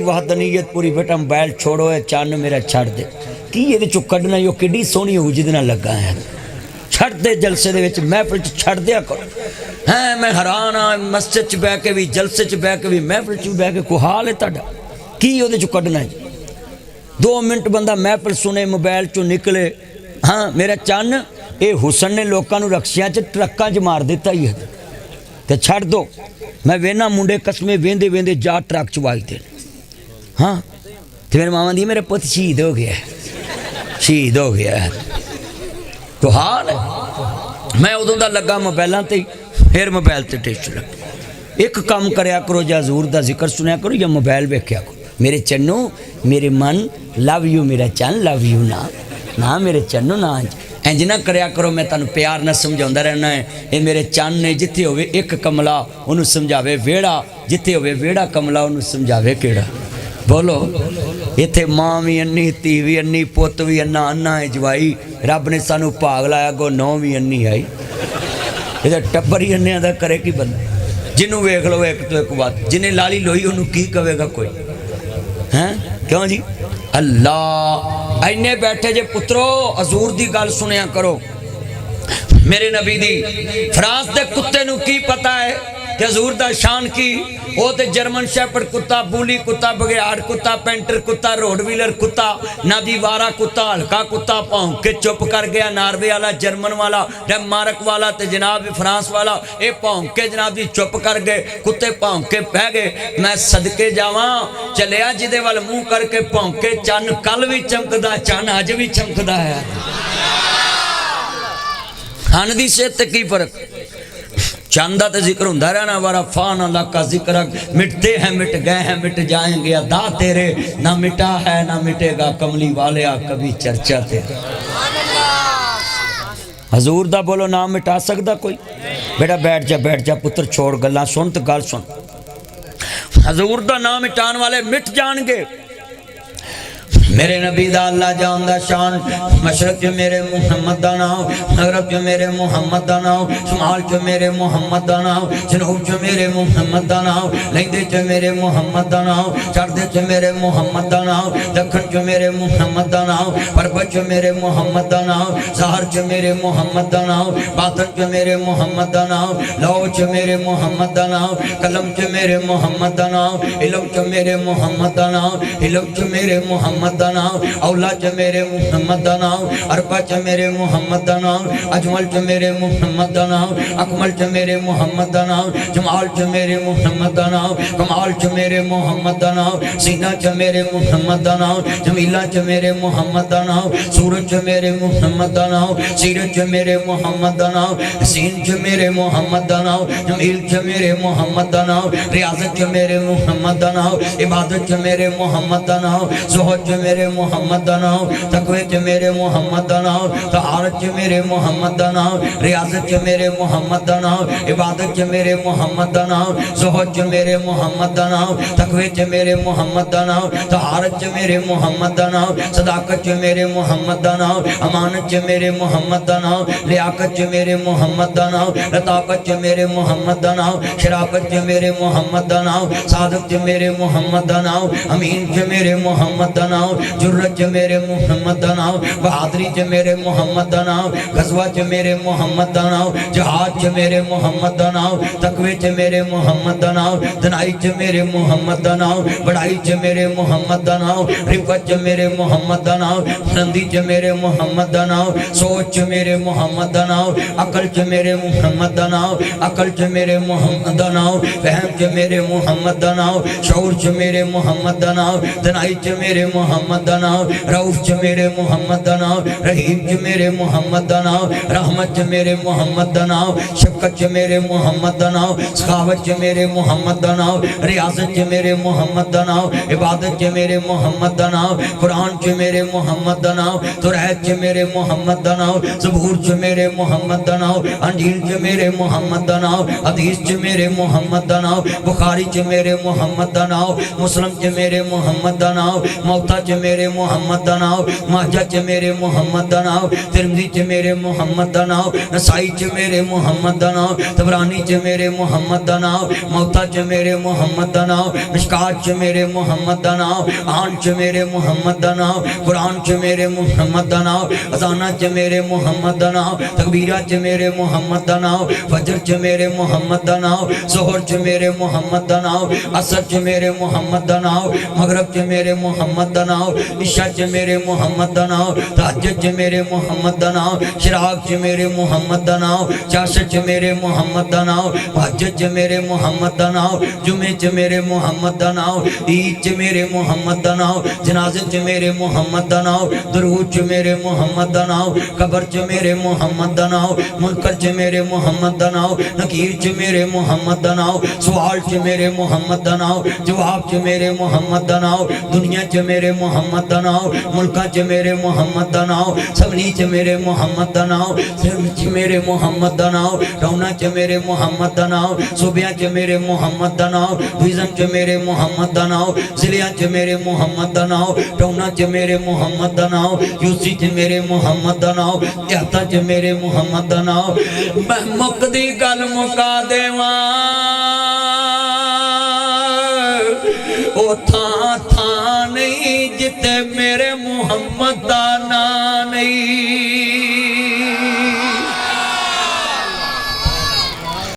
وحدانیت پوری بیٹا موبائل چھوڑو ہے چان میرا چھڑ دے کی یہ چو کڈنا یہ کڈی سونی ہو جدنا لگا ہے چھڑ دے جلسے دے وچ محفل چ چھڑ دیا کرو ہیں میں حیران ہاں مسجد چ بیٹھ کے بھی جلسے چ بیٹھ کے بھی محفل چ بیٹھ کے کو حال ہے تہاڈا کی یہ چو کڈنا ہے 2 منٹ بندہ محفل سنے موبائل چو نکلے ہاں میرا چان اے حسن نے لوکاں نو رکشیاں چ ٹرکاں چ مار دیتا ہی ہے تے چھڑ دو میں وینا منڈے قسمے ویندے ویندے جا ٹرک چوائی دے ہاں تو میرے ماما دی میرے پوت شہید ہو گیا ہے شہید ہو گیا ہے تو حال ہے میں ادوں دا لگا موبائلاں تے پھر موبائل تے ٹیسٹ لگ ایک کام کریا کرو جا حضور دا ذکر سنیا کرو یا موبائل ویکھیا کرو میرے چنو میرے من لو یو میرا چن لو یو نا میرے چنو نا انج نہ کریا کرو میں تانوں پیار نہ سمجھاوندا رہنا ہے اے میرے چن نے جتھے ہوئے ایک کملا انہوں سمجھاوے ویڑا جتھے ہوئے ویڑا کملا انہوں سمجھاوے کیڑا بولو ایتھے ماں بھی انی تی بھی انی پوت بھی انا انا ہے جوائی رب نے سانو پاگ لایا گو 9 بھی انی آئی یہ ٹبر ہی انیا دا کرے کی بندہ جنہوں ویکھ لو ایک تو ایک بات جنہیں لالی لوئی انہوں کی کہے گا کوئی ہیں کیوں جی اللہ اینے بیٹھے جے پترو حضور دی گل سنیا کرو میرے نبی دی فرانس دے کتے نو کی پتہ ہے کہ حضور دا شان کی وہ تے جرمن شیپرڈ کتا بولی کتا بگیاڑ کتا پینٹر کتا روڈ ویلر کتا نادی وارا کتا ہلکا کتا پاؤں کے چپ کر گیا ناروے والا جرمن والا ڈنمارک والا تے جناب فرانس والا اے پاؤں کے جناب دی چپ کر گئے کتے پاؤں کے پہ گئے میں صدقے جاواں چلیا جدے وال منہ کر کے پاؤں کے چن کل بھی چمکدا چن اج بھی چمکدا ہے ہن دی صحت تے کی فرق چاندہ تے ذکر ہوں رہنا وارا فان اللہ کا ذکر مٹتے ہیں مٹ گئے ہیں مٹ جائیں گے ادا تیرے نہ مٹا ہے نہ مٹے گا کملی والیا کبھی چرچا تیرے حضور دا بولو نام مٹا سکتا کوئی بیٹا بیٹھ جا پتر چھوڑ گلاں سن تو گل سن حضور دا نام مٹان والے مٹ جان گے میرے نبی دا اللہ جان دا شان مشرق جو میرے محمد دا نام مغرب جو میرے محمد دا نام شمال جو میرے محمد دا نام جنوب جو میرے محمد دا نام لہندے جو میرے محمد دا نام چڑھدے جو میرے محمد دا نام دکھن جو میرے محمد دا نام پربت جو میرے محمد دا نام ظاہر جو میرے محمد دا نام باطن جو میرے محمد دا نام لو جو میرے محمد دا نام قلم جو میرے محمد دا نام علم جو میرے محمد دا نام علم جو میرے محمد دا نام اولاد جو میرے محمد دا نام اربع جو میرے محمد دا نام اجمل جو میرے محمد دا نام اکمل جو میرے محمد دا نام جمال جو میرے محمد دا نام کمال جو میرے محمد دا نام سینہ جو میرے محمد دا نام جمیلہ جو میرے محمد دا نام سورج جو میرے محمد دا نام سیرت جو میرے محمد دا نام حسین جو میرے محمد دا نام جمیل جو میرے محمد دا نام ریاضت جو میرے محمد دا نام عبادت جو میرے محمد دا نام زہد جو میرے محمد دا نام تقوی جو میرے محمد دا نام طہارت جو میرے محمد دا نام ریاضت جو میرے محمد دا نام عبادت جو میرے محمد دا نام زہد جو میرے محمد دا نام تقوی جو میرے محمد دا نام طہارت جو میرے محمد دا نام صداقت جو میرے محمد دا نام امانت جو میرے محمد دا نام لیاقت جو میرے محمد دا نام لطافت جو میرے محمد دا نام شرافت جو میرے محمد دا نام صادق جو میرے محمد دا نام امین جو میرے محمد دا نام جرت جو میرے محمد دا نام بہادری جو میرے محمد دا نام غزوہ جو میرے محمد دا نام جہاد جو میرے محمد دا نام تقوی جو میرے محمد دا نام دنائی جو میرے محمد دا نام بڑائی جو میرے محمد دا نام رفت جو میرے محمد دا نام بلندی جو میرے محمد دا نام سوچ جو میرے محمد دا نام عقل جو میرے محمد دا نام عقل جو میرے محمد دا نام فہم جو میرے محمد دا نام شعور جو میرے محمد دا نام دنائی جو میرے محمد دا نام رؤوف جو میرے محمد دا نام رحیم جو میرے محمد دا نام رحمت جو میرے محمد دا نام شفقت جو میرے محمد دا نام سخاوت جو میرے محمد دا نام ریاضت جو میرے محمد دا نام عبادت جو میرے محمد دا نام قرآن جو میرے محمد دا نام تورات جو میرے محمد دا نام زبور جو میرے محمد دا نام انجیل جو میرے محمد دا نام حدیث جو میرے محمد دا نام بخاری جو میرے محمد دا نام مسلم جو میرے محمد دا نام موتا جو میرے محمد دا نام ماجہ چ میرے محمد دا نام ترمذی چ میرے محمد دا نام نسائی چ میرے محمد دا نام طبرانی چ میرے محمد دا نام موتا چ میرے محمد دا نام مشکات چ میرے محمد دا نام آن چ میرے محمد دا نام قرآن چ میرے محمد دا نام اذانہ چ میرے محمد دا نام تکبیرہ چ میرے محمد دا نام فجر چ میرے محمد دا نام ظہر چ میرے محمد دا نام عصر چ میرے محمد دا نام مغرب چ میرے محمد دا نام عشاء چ میرے محمد دا نام تہجد چ میرے محمد دا نام شراق چ میرے محمد دا نام چاشت چ میرے محمد دا نام حجت چ میرے محمد دا نام جمعہ چ میرے محمد دا نام عید چ میرے محمد دا نام جنازے چ میرے محمد دا نام درود چ میرے محمد دا نام قبر چ میرے محمد دا نام منکر چ میرے محمد دا نام نکیر چ میرے محمد دا نام سوال چ میرے محمد دا نام جواب چ میرے محمد دا نام دنیا چ میرے محمد دا نام ملکہ چ میرے محمد دا نام سبنی چ میرے محمد دا نام سرم چ میرے محمد دا نام رونا چ میرے محمد دا نام صوبیاں چ میرے محمد دا نام ویزن چ میرے محمد دا نام ضلعیاں چ میرے محمد دا نام ٹونا چ میرے محمد دا نام یوسی چ میرے محمد دا نام دیہتا چ میرے محمد دا نام میں مقدی گل مکا دیواں او تھاں تھاں نہیں جتے میرے محمد دا نام نہیں